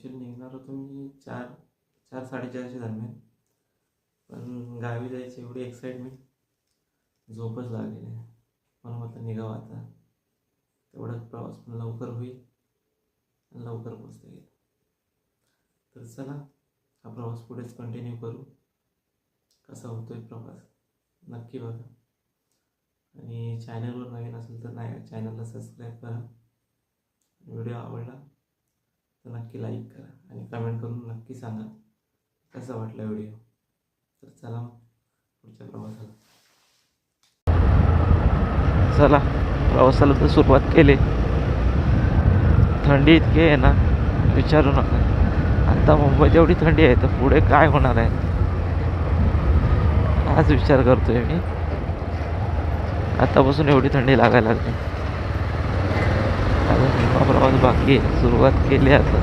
Actually निघणार होतो मी 4-4:30च्या दरम्यान. पण गावी जायची एवढी एक्साइटमेंट, झोपच लागली नाही. म्हणून म्हटलं निघावं आता, तेवढाच प्रवास पण लवकर होईल आणि लवकर पोचता येईल. तर चला, हा प्रवास पुढेच कंटिन्यू करू. कसा होतोय प्रवास नक्की बघा. आणि चॅनलवर नवीन असेल तर चॅनलला सबस्क्राईब करा. व्हिडिओ आवडला तर नक्की लाईक करा आणि कमेंट करून नक्की सांगा कसा वाटला व्हिडिओ. तर चला मग पुढच्या प्रवासाला. चला, प्रवासाला तर सुरुवात केली. थंडी इतकी आहे ना, विचारू नका. आता मुंबईत एवढी थंडी आहे तर पुढे काय होणार आहे हाच विचार करतोय मी. आतापासून एवढी थंडी लागायला लागली. आता प्रवास बाकी आहे, सुरुवात केली आता.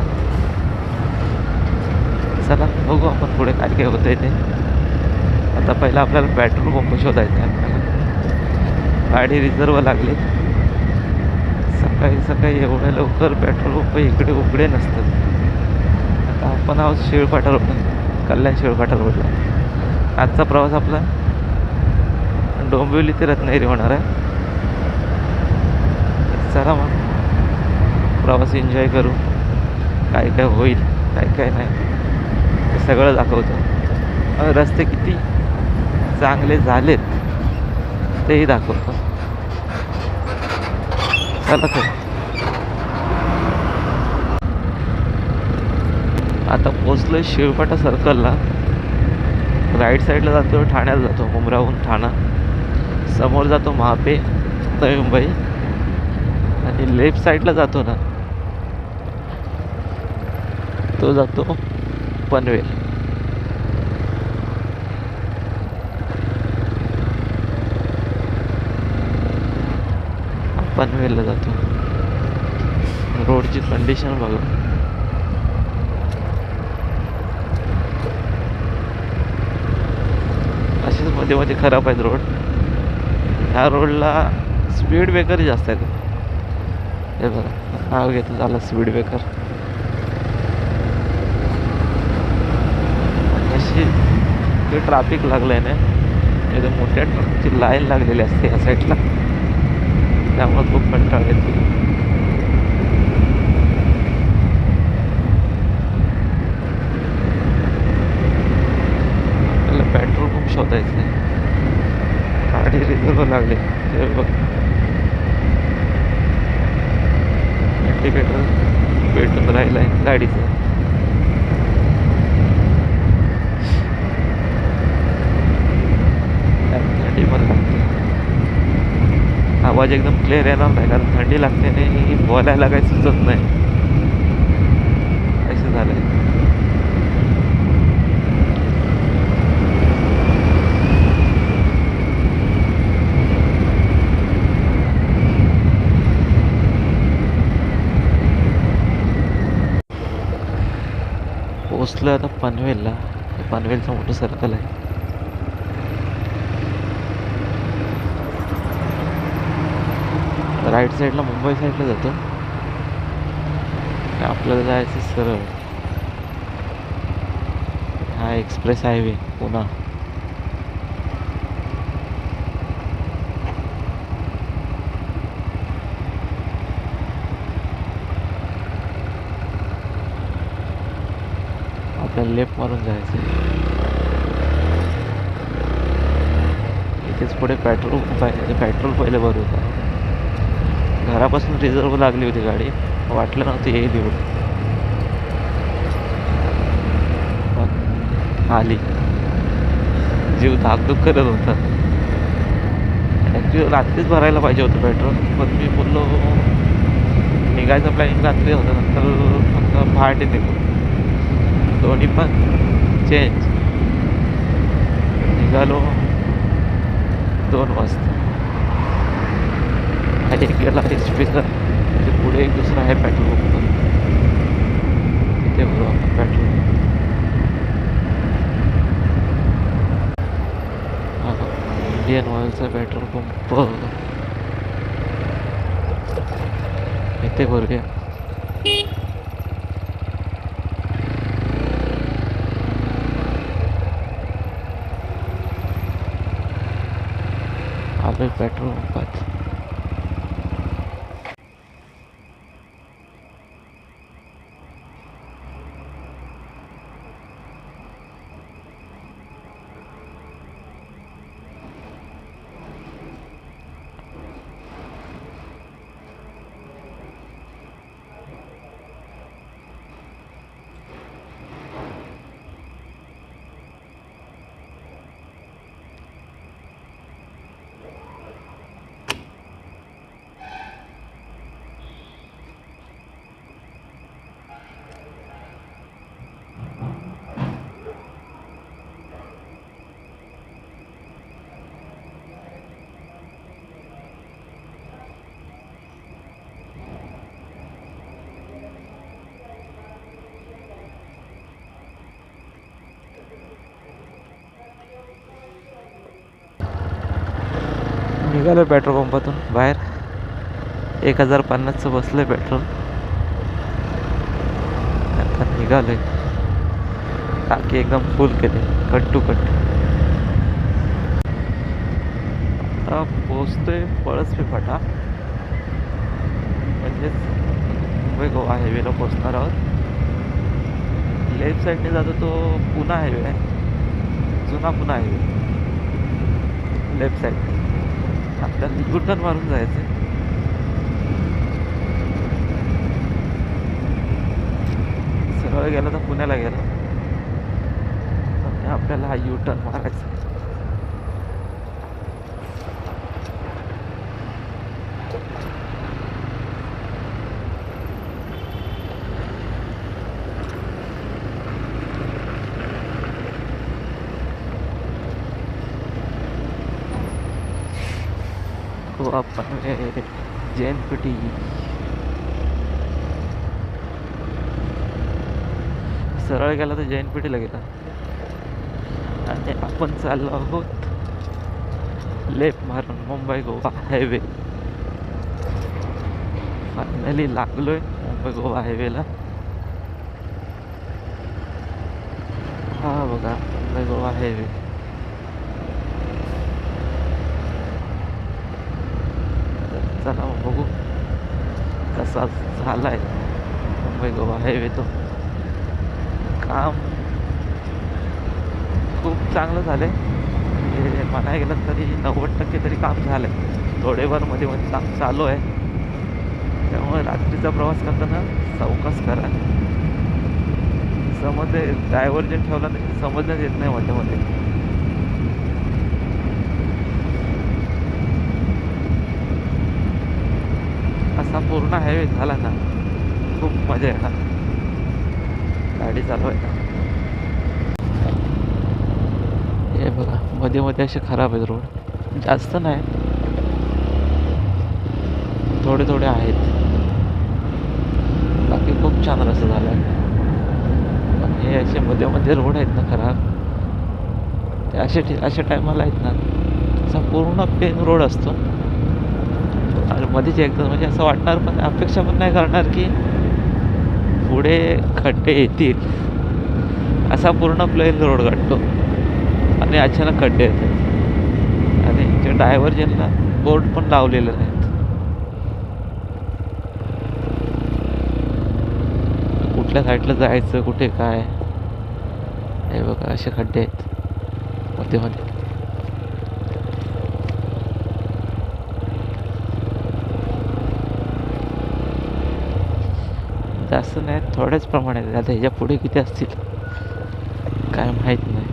चला बघू आपण पुढे काय काय होतंय ते. आता पहिला आपल्याला पेट्रोल पंप शोधायचं आहे. आपल्याला गाडी रिझर्व लागली. सकाळी सकाळी एवढ्या लवकर पेट्रोल पंप इकडे उघडे नसतात. आता आपण आहोत शिळपाटा रोड, कल्याण शिळपाटा रोडला. आजचा प्रवास आपला डोंबिवली ते रत्नागिरी होणार आहे. चला मग प्रवास एन्जॉय करू. काय काय होईल काय काय नाही ते सगळं दाखवतो. रस्ते किती चांगले झालेत तेही दाखवतो. चला तर आता पोचलोय शिळपाटा सर्कलला. राईट साईडला जातो ठाण्याला जातो, मुंब्राहून ठाणा. समोर जातो महापे नवी मुंबई. आणि लेफ्ट साईडला जातो ना तो जातो पनवेल. पनवेलला जातो. रोडची कंडिशन बघा. अशीच मध्ये मध्ये खराब आहेत रोड. ह्या रोडला स्पीड ब्रेकर जास्त आहेत. हे बघा, नाव घेतलं झालं स्पीड ब्रेकर. अशी ते ट्रॅफिक लागलं आहे ना, एकदम मोठ्या ट्रकची लाईन लागलेली असते या साईडला. त्यामुळे खूप कंटाळा येतो. आपल्याला पेट्रोल पंप शोधायचं आहे. गाडी रिझर्व लागले ते बघ. इंडिकेटर पेटून राहिलं आहे गाडीचं. थंडी पण लागते. आवाज एकदम क्लिअर येणार नाही कारण थंडी लागते नाही. बोलायला काही सुचत नाही. असं झालंय. पोचलं आता पनवेलला. पनवेलचं मोठं सर्कल आहे. राईट साईडला मुंबई साईडला जातो. आपल्याला जायचं सरळ हा एक्सप्रेस हायवे पुणा. आपल्याला लेफ्ट मारून जायचं. इथेच पुढे पेट्रोल पंप आहे. पेट्रोल पहिले भरून आहे. घरापासून रिझर्व लागली होती गाडी, वाटलं नव्हतं येईल एवढं. आली. जीव धाकधूक करत होता. ॲक्च्युली रात्रीच भरायला पाहिजे होतं पेट्रोल, पण मी बोललो निघायचं प्लॅनिंग रात्री होतं. नंतर पहाटे निघू. दोन्ही पण चेंज. निघालो 2 वाजता. एक गेला स्पीकर. ते पुढे एक दुसरा आहे पेट्रोल पंप. तिथे बघू आपण पेट्रोल. इंडियन ऑइलचा पेट्रोल पंप इथे भरूया. निघालोय पेट्रोल पंपात. निघालो पेट्रोल पंपातून बाहेर. 1050चं बसलं पेट्रोल. आता निघालोय. टाकी एकदम फुल केली कट टू कट. आता पोचतोय पळसपी फाटा, म्हणजेच मुंबई गोवा हायवेला पोचणार आहोत. लेफ्ट साईडने जातो तो पुणा हायवे आहे, जुना पुणा हायवे. लेफ्ट साईड आपल्याला युटर्न मारून जायचं. सरळ गेला तर पुण्याला गेला, आणि आपल्याला हा युटर्न मारायचा. आपण JNPT सरळ गेला तर JNPT ला गेला, आणि आपण चाललो आहोत लेफ्ट मारून मुंबई गोवा हायवे. फायनली लागलोय मुंबई गोवा हायवेला. हा बघा मुंबई गोवा हायवे. चला बघू कसा झालाय मुंबई गोवा हायवे. तो काम खूप चांगलं झालंय, म्हणजे म्हणाय गेलं तरी 90% तरी काम झालंय. थोडेफार मध्ये मध्ये काम चालू आहे, त्यामुळे रात्रीचा प्रवास करताना सावकाश करा. समजते डायव्हर्जन ठेवला नाही, समजण्यात येत नाही मध्ये मध्ये. असा पूर्ण हायवे झाला ना खूप मजा येणार गाडी चालवायला. हे बघा मध्ये मध्ये असे खराब आहेत रोड, जास्त नाही, थोडे थोडे आहेत. बाकी खूप छान रस्ता झाला आहे. पण हे असे मध्ये मध्ये रोड आहेत ना खराब, ते अशा टायमाला आहेत ना, असा पूर्ण प्लेन रोड असतो, आणि मध्येच एकदम म्हणजे असं वाटणार पण, अपेक्षा पण नाही करणार की पुढे खड्डे येतील. असा पूर्ण प्लेन रोड काढतो आणि अचानक खड्डे येतात, आणि त्या डायव्हर्जनला बोर्ड पण लावलेले नाहीत. कुठल्या साईडला जायचं कुठे काय. हे बघा असे खड्डे आहेत मध्ये मध्ये. जास्त नाही, थोड्याच प्रमाणात. आता ह्याच्या पुढे किती असतील काय माहीत नाही.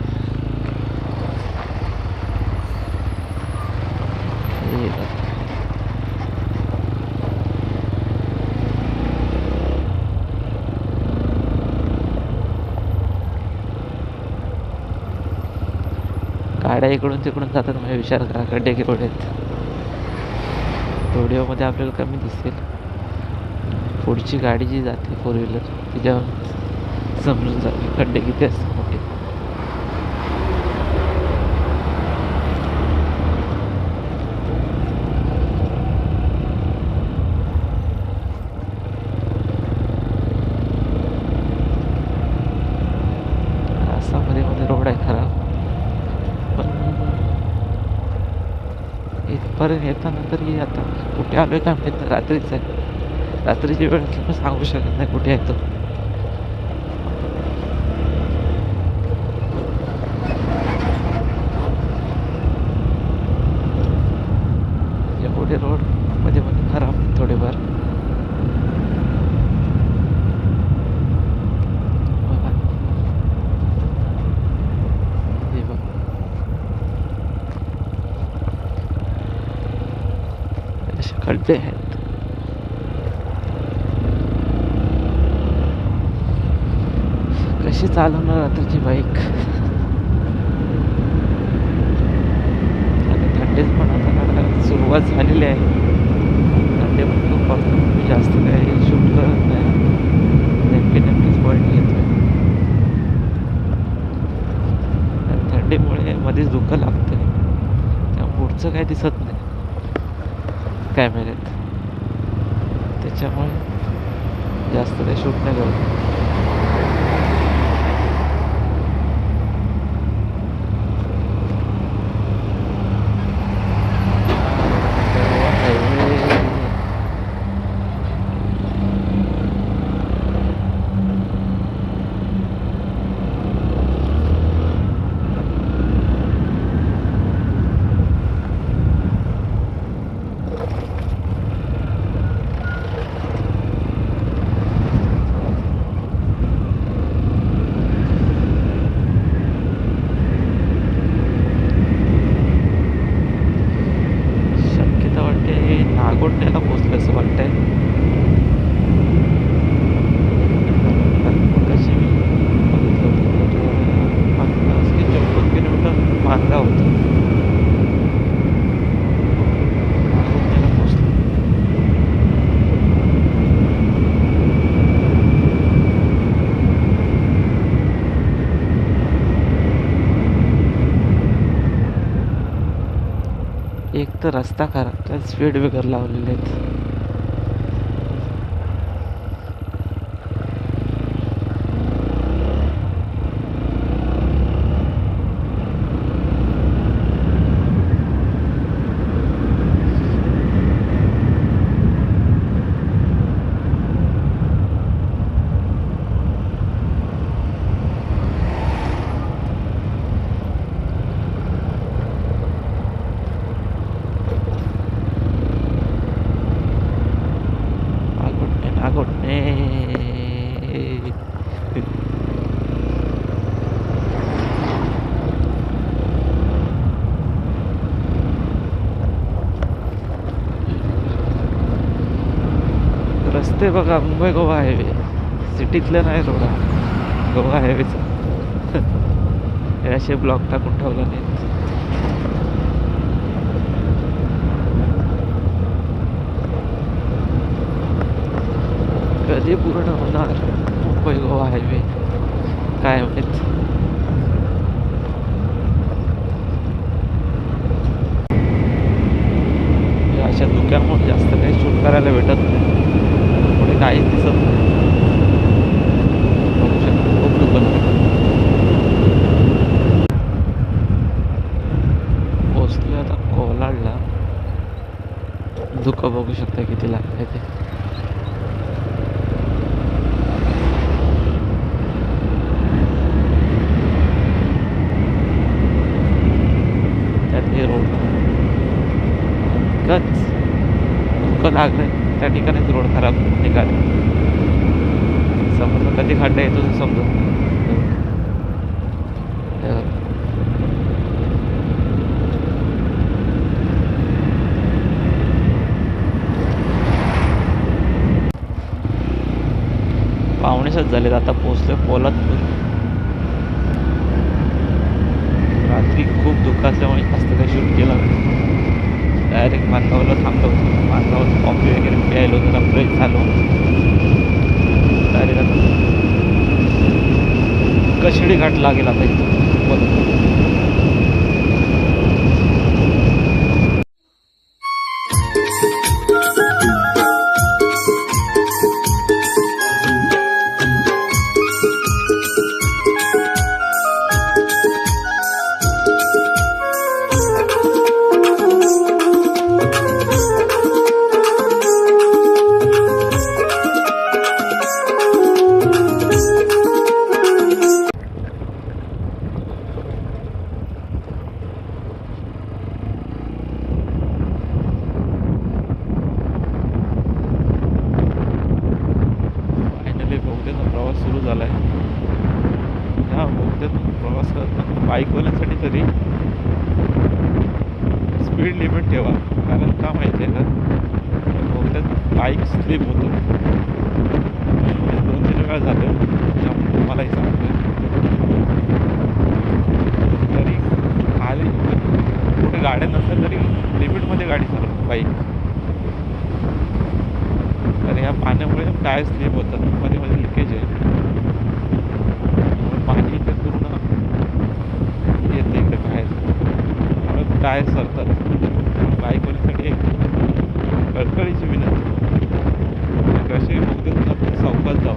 गाड्या इकडून तिकडून जातात, म्हणजे विचार करा खड्डे केवढे आहेत. व्हिडिओमध्ये आपल्याला कमी दिसेल, पुढची गाडी जी जाते 4 व्हीलर तिच्यावर समजून जाते खड्डे किती असतात मोठे. असा मध्ये मध्ये रोड आहे खराब, पण दुपारी येताना तरी आता कुठे आलो आहे काय माहीत नाही. रात्रीच आहे, रात्रीची वेळ असल्यामुळे सांगू शकत नाही कुठे आहे तो. एवढे रोड मध्ये मध्ये खराब थोडेफार. बघा, हे बघ, असे खड्डे आहेत. कशी चालवणार रात्रीची बाईक. आणि थंडीत पण आता सुरुवात झालेली आहे. थंडी पण खूप वाजता मी जास्त काही शूट करत नाही, नेमकीच पॉईंट घेतोय. आणि थंडीमुळे मध्येच धुकं लागते, त्यामुळे पुढचं काही दिसत नाही कॅमेऱ्यात. त्याच्यामुळे जास्त काही शूट नाही करत. नागोठण्याला पोचलं असं वाटतंय. कशी मी बघितलं होतं तर 50 किलोमीटर मानगाव होतं. नागोठण्याला पोचलं. एक तर रस्ता खराब, त्यात स्पीड ब्रेकर लावलेले आहेत. रस्ते बघा, मुंबई गोवा हायवे, सिटीतलं नाही रोड, गोवा हायवेचा. हे असे ब्लॉक टाकून ठेवला नाही. कधी पूर्ण होणार मुंबई गोवा हायवे काय माहित. अशा धुक्यामुळे जास्त काही शूट करायला भेटत नाही, पुढे काहीच दिसत नाही. बघू शकतो खूप दुकान पोचले आता कोलाडला. धुकं बघू शकता किती लागतंय ते. त्यात हे रोड धुकं लागलंय, त्या ठिकाणीच रोड खराब निघाले. समोर कधी खड्डा येतो ते समजत. पावणेसात झालेत, आता पोचले पोलादपूर. रात्री खूप धुकं असल्यामुळे जास्त काही शूट केलं नाही. डायरेक्ट मानगावला थांबलो होतो. मानगावात कॉफी वगैरे प्यायलो, जरा फ्रेश झालो. डायरेक्ट आता कशिडी घाट लागेल आता इथं. बोगद्याचा प्रवास सुरू झाला आहे. ह्या बोगद्यातून प्रवास करताना बाईकवाल्यांसाठी तरी स्पीड लिमिट ठेवा. कारण का माहिती आहे का, बोगद्यात बाईक स्लिप होतो. 2-3 वेळा झालं, त्यामुळे तुम्हालाही सांगतो. तरी खाली कुठे गाड्या नसल्या तरी लिमिटमध्ये गाडी चालवतो बाईक. तर ह्या पाण्यामुळे टायर स्लिप होतात, मध्ये मध्ये लिकेज आहे. पाणी इथे पूर्ण येते इकडे बाहेर, त्यामुळे टायर सरतात. बाईकवाल्यासाठी एक कळकळीची विनंती, कशी बोगद्यातून आपण सावकाश जाऊ.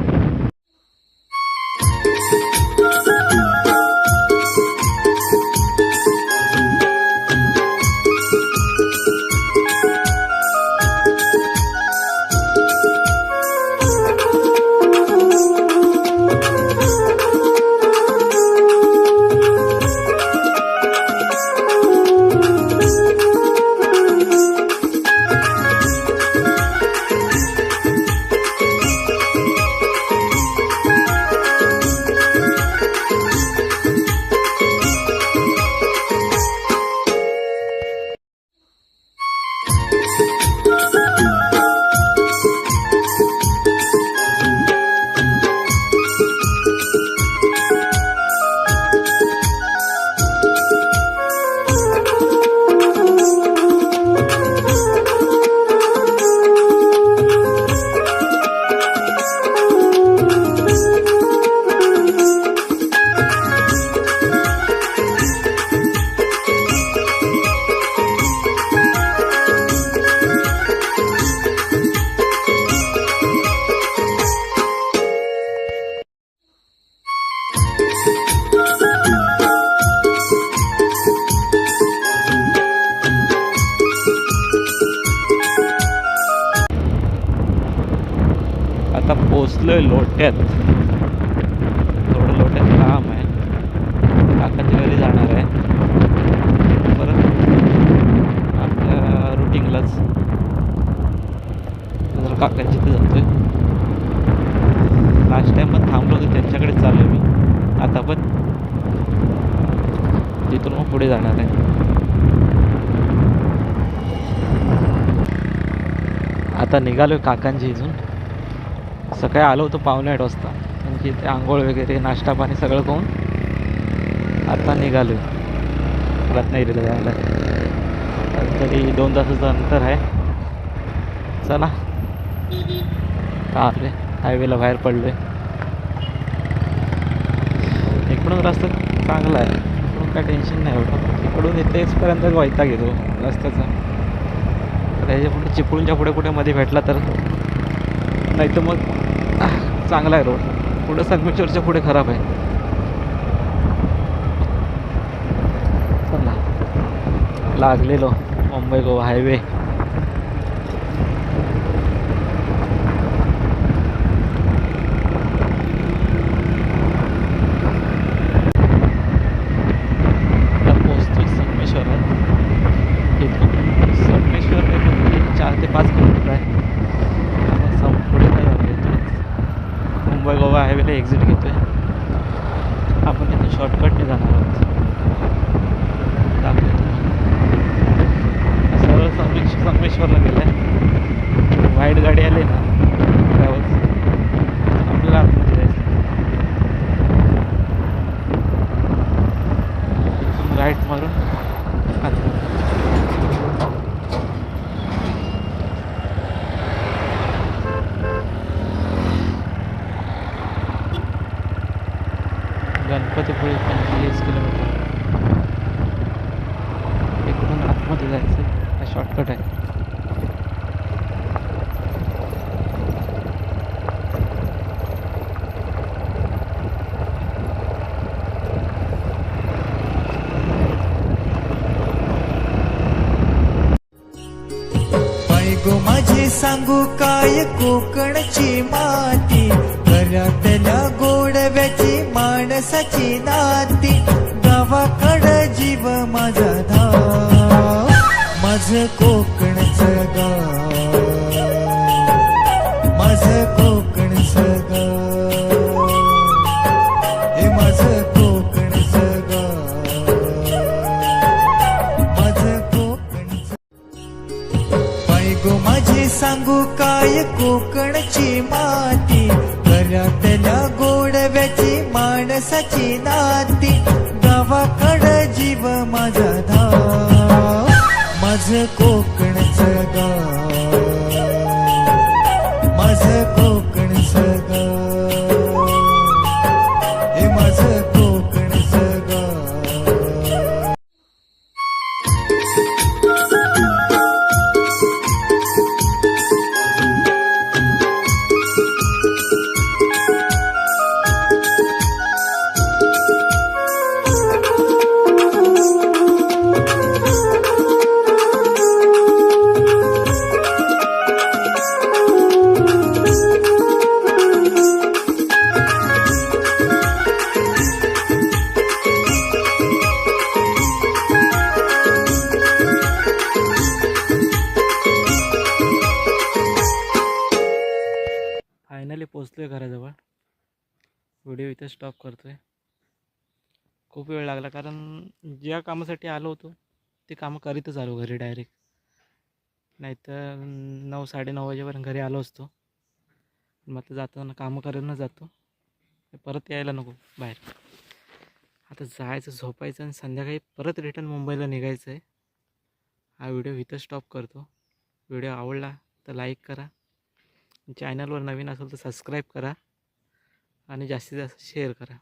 आता पोचलोय लोट्यात. थोडं लोट्यात काम आहे, काकाच्या घरी जाणार आहे. परत आपल्या रुटीनलाच जर काकांची इथे जातोय. लास्ट टाइम पण थांबलो होतो त्यांच्याकडे, चाललो मी. आता पण तिथून मग पुढे जाणार आहे. आता निघालोय काकांच्या इथून. सकाळी आलो होतो 7:45 वाजता, म्हणजे इथे आंघोळ वगैरे नाश्ता पाणी सगळं करून आता निघालो रत्नागिरीला जायला. तरी 2 तासाचं अंतर आहे. चला आले, हायवेला बाहेर पडलो आहे. इकडून रस्ता चांगला आहे, इकडून काय टेन्शन नाही एवढं. इकडून इथेचपर्यंत वैताग घेतो रस्त्याचा. त्याच्या पुढे चिपळूणच्या पुढे कुठे मध्ये भेटला तर, नाही तर मग चांगला आहे रोड. पुढे संगमेश्वरच्या पुढे खराब आहे. चला लागलेलो मुंबई गोवा हायवे. पोचतो संगमेश्वरात. इथून संगमेश्वर 4 ते 5 किलोमीटर आहे. पुढे काय झालं, मुंबई गोवा हायवेला एक्झिट घेतोय आपण. इथे शॉर्टकटने जाणार आहोत. सरळ संगमेश्वरला गेलं आहे. वाईट गाडी आली ना ट्रॅव्हल्स, आपल्याला आतमध्ये जायचं. राईट मारून आतमध्ये. गणपतीपुळे 45 किलोमीटर. इकडून आतमध्ये जायचं, हा शॉर्टकट आहे. गो माझे सांगू काय कोकणची माती, घरातल्या गोडव्याची माणसाची नाती, गावाकड जीव माझा धाव, माझं कोकणचं गाव, माझं कोकणचं गाव. गोडव्याची माणसाची नाती गावाकडं जीव माझा धाव माझं कोकणचं गाव माझं कोकणचं गाव हे माझं कोकणचं गाव. फायनली पोचलो आहे घराजवळ. व्हिडिओ इथे स्टॉप करतो आहे. खूप वेळ लागला कारण ज्या कामासाठी आलो होतो ते कामं करीतच आलो घरी डायरेक्ट. नाहीतर 9-9:30 वाजेपर्यंत घरी आलो असतो. मग आता जाताना कामं करूनच जातो, परत यायला नको बाहेर. आता जायचं, झोपायचं आणि संध्याकाळी परत रिटर्न मुंबईला निघायचं आहे. हा व्हिडिओ इथं स्टॉप करतो. व्हिडिओ आवडला तर लाईक करा, चॅनलवर नवीन असेल तर सबस्क्राईब करा आणि जास्तीत जास्त शेअर करा.